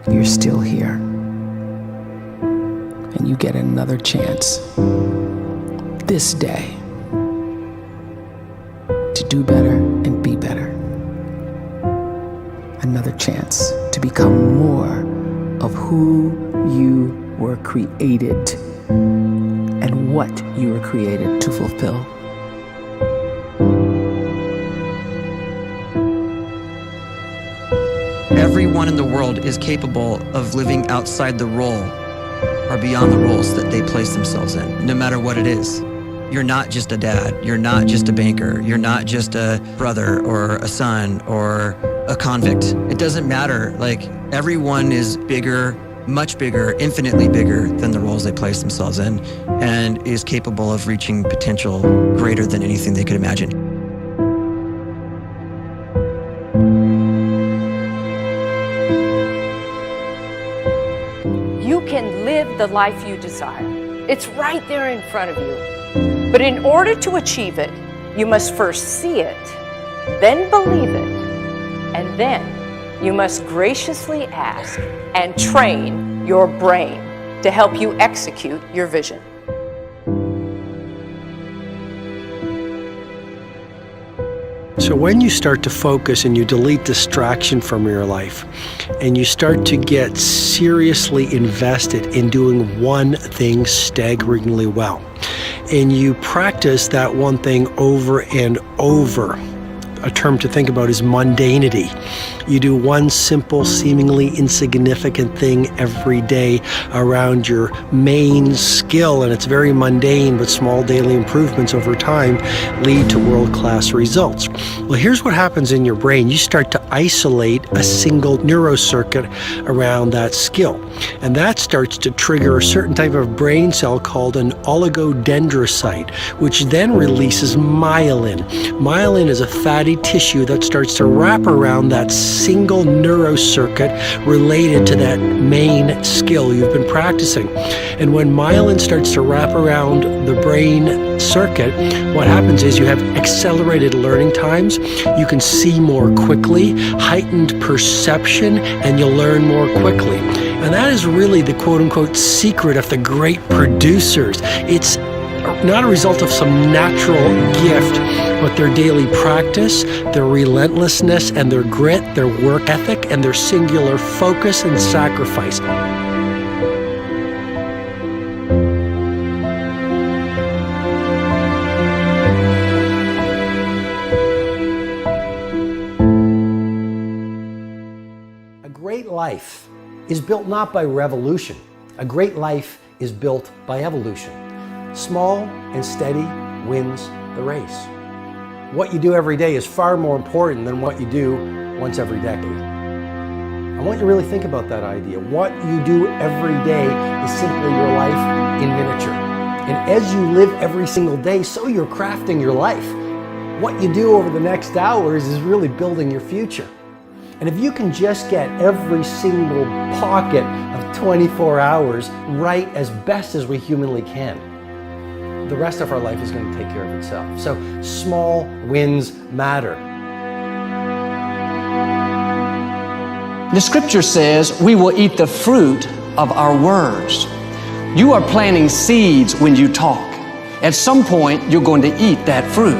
you're still here. And you get another chance this day to do better and be better. Another chance to become more of who you were created and what you were created to fulfill. Everyone in the world is capable of living outside the role or beyond the roles that they place themselves in, no matter what it is. You're not just a dad, you're not just a banker, you're not just a brother or a son or a convict. It doesn't matter. Like, everyone is bigger, much bigger, infinitely bigger than the roles they place themselves in, and is capable of reaching potential greater than anything they could imagine. You can live the life you desire. It's right there in front of you. But in order to achieve it, you must first see it, then believe it, and then you must graciously ask and train your brain to help you execute your vision. So when you start to focus and you delete distraction from your life, and you start to get seriously invested in doing one thing staggeringly well, and you practice that one thing over and over, a term to think about is mundanity. You do one simple, seemingly insignificant thing every day around your main skill, and it's very mundane, but small daily improvements over time lead to world-class results. Well, here's what happens in your brain. You start to isolate a single neurocircuit around that skill, and that starts to trigger a certain type of brain cell called an oligodendrocyte, which then releases myelin. Myelin is a fatty tissue that starts to wrap around that single neurocircuit related to that main skill you've been practicing. And when myelin starts to wrap around the brain circuit, what happens is you have accelerated learning times, you can see more quickly, heightened perception, and you'll learn more quickly. And that is really the quote-unquote secret of the great producers. It's not a result of some natural gift, but their daily practice, their relentlessness and their grit, their work ethic, and their singular focus and sacrifice. A great life is built not by revolution. A great life is built by evolution. Small and steady wins the race. What you do every day is far more important than what you do once every decade. I want you to really think about that idea. What you do every day is simply your life in miniature. And as you live every single day, so you're crafting your life. What you do over the next hours is really building your future. And if you can just get every single pocket of 24 hours right as best as we humanly can, the rest of our life is going to take care of itself. So small wins matter. The scripture says we will eat the fruit of our words. You are planting seeds when you talk. At some point, you're going to eat that fruit.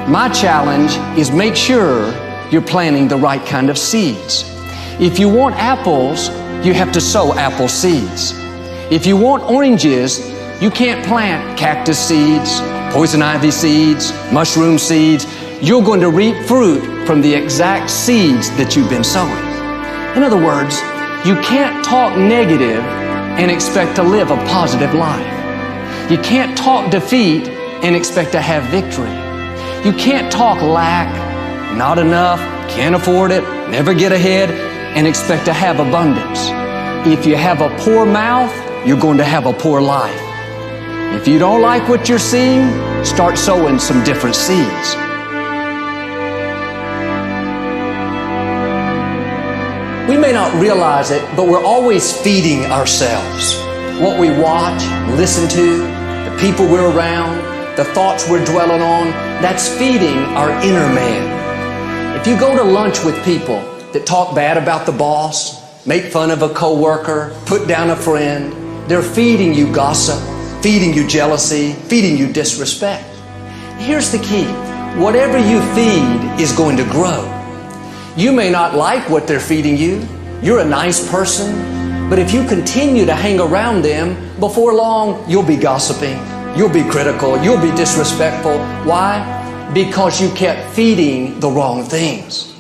My challenge is make sure you're planting the right kind of seeds. If you want apples, you have to sow apple seeds. If you want oranges, you can't plant cactus seeds, poison ivy seeds, mushroom seeds. You're going to reap fruit from the exact seeds that you've been sowing. In other words, you can't talk negative and expect to live a positive life. You can't talk defeat and expect to have victory. You can't talk lack, not enough, can't afford it, never get ahead, and expect to have abundance. If you have a poor mouth, you're going to have a poor life. If you don't like what you're seeing, start sowing some different seeds. We may not realize it, but we're always feeding ourselves. What we watch, listen to, the people we're around, the thoughts we're dwelling on, that's feeding our inner man. If you go to lunch with people that talk bad about the boss, make fun of a coworker, put down a friend. They're feeding you gossip, feeding you jealousy, feeding you disrespect. Here's the key. Whatever you feed is going to grow. You may not like what they're feeding you. You're a nice person. But if you continue to hang around them, before long, you'll be gossiping. You'll be critical. You'll be disrespectful. Why? Because you kept feeding the wrong things.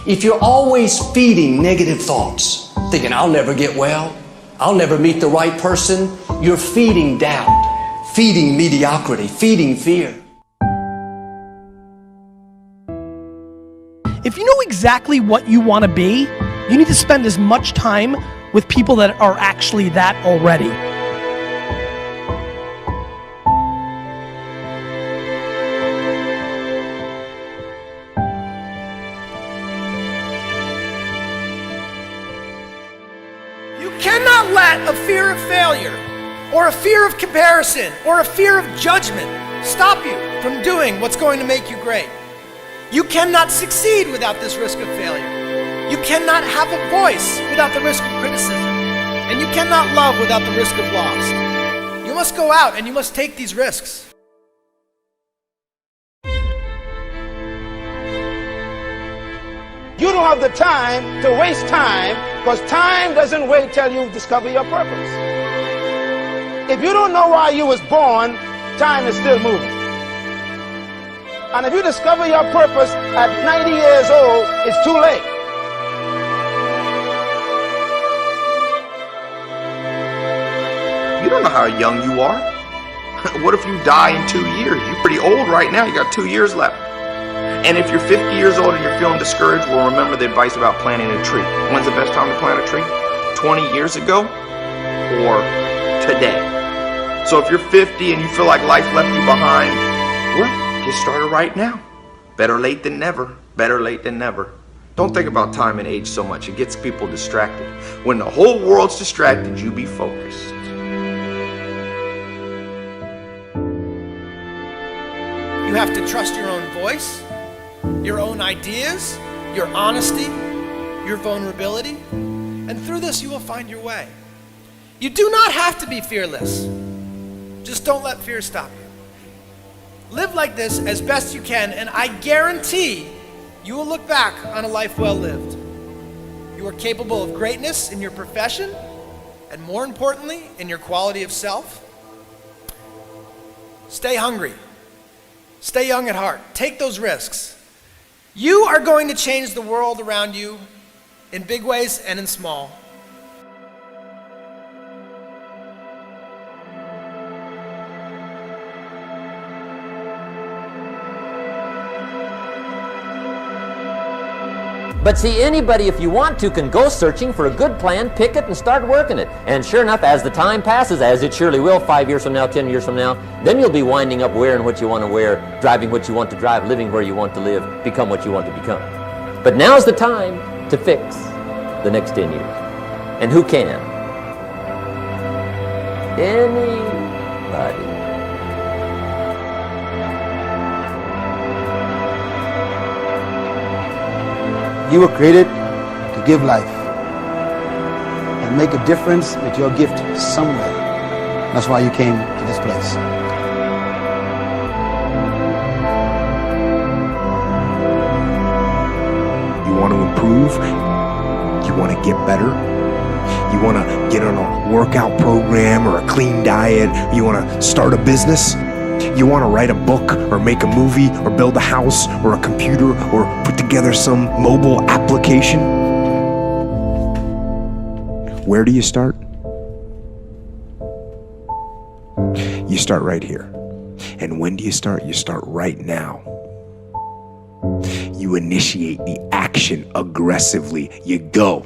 If you're always feeding negative thoughts, thinking, I'll never get well, I'll never meet the right person, you're feeding doubt, feeding mediocrity, feeding fear. If you know exactly what you want to be, you need to spend as much time with people that are actually that already. You cannot let a fear of failure, or a fear of comparison, or a fear of judgment stop you from doing what's going to make you great. You cannot succeed without this risk of failure. You cannot have a voice without the risk of criticism. And you cannot love without the risk of loss. You must go out and you must take these risks. You don't have the time to waste time, because time doesn't wait till you discover your purpose. If you don't know why you was born, time is still moving. And if you discover your purpose at 90 years old, it's too late. You don't know how young you are. What if you die in 2 years? You're pretty old right now. You got 2 years left. And if you're 50 years old and you're feeling discouraged, well, remember the advice about planting a tree. When's the best time to plant a tree? 20 years ago or today? So if you're 50 and you feel like life left you behind, well, get started right now. Better late than never. Better late than never. Don't think about time and age so much. It gets people distracted. When the whole world's distracted, you be focused. You have to trust your own voice, your own ideas, your honesty, your vulnerability, and through this you will find your way. You do not have to be fearless. Just don't let fear stop you. Live like this as best you can, and I guarantee you will look back on a life well lived. You are capable of greatness in your profession, and more importantly, in your quality of self. Stay hungry. Stay young at heart. Take those risks. You are going to change the world around you in big ways and in small. But see, anybody, if you want to, can go searching for a good plan, pick it, and start working it. And sure enough, as the time passes, as it surely will, 5 years from now, 10 years from now, then you'll be winding up wearing what you want to wear, driving what you want to drive, living where you want to live, become what you want to become. But now's the time to fix the next 10 years. And who can? Anybody. You were created to give life and make a difference with your gift somewhere. That's why you came to this place. You want to improve? You want to get better? You want to get on a workout program or a clean diet? You want to start a business? You want to write a book or make a movie or build a house or a computer or put together some mobile application? Where do you start? You start right here. And when do you start? You start right now. You initiate the action aggressively. You go.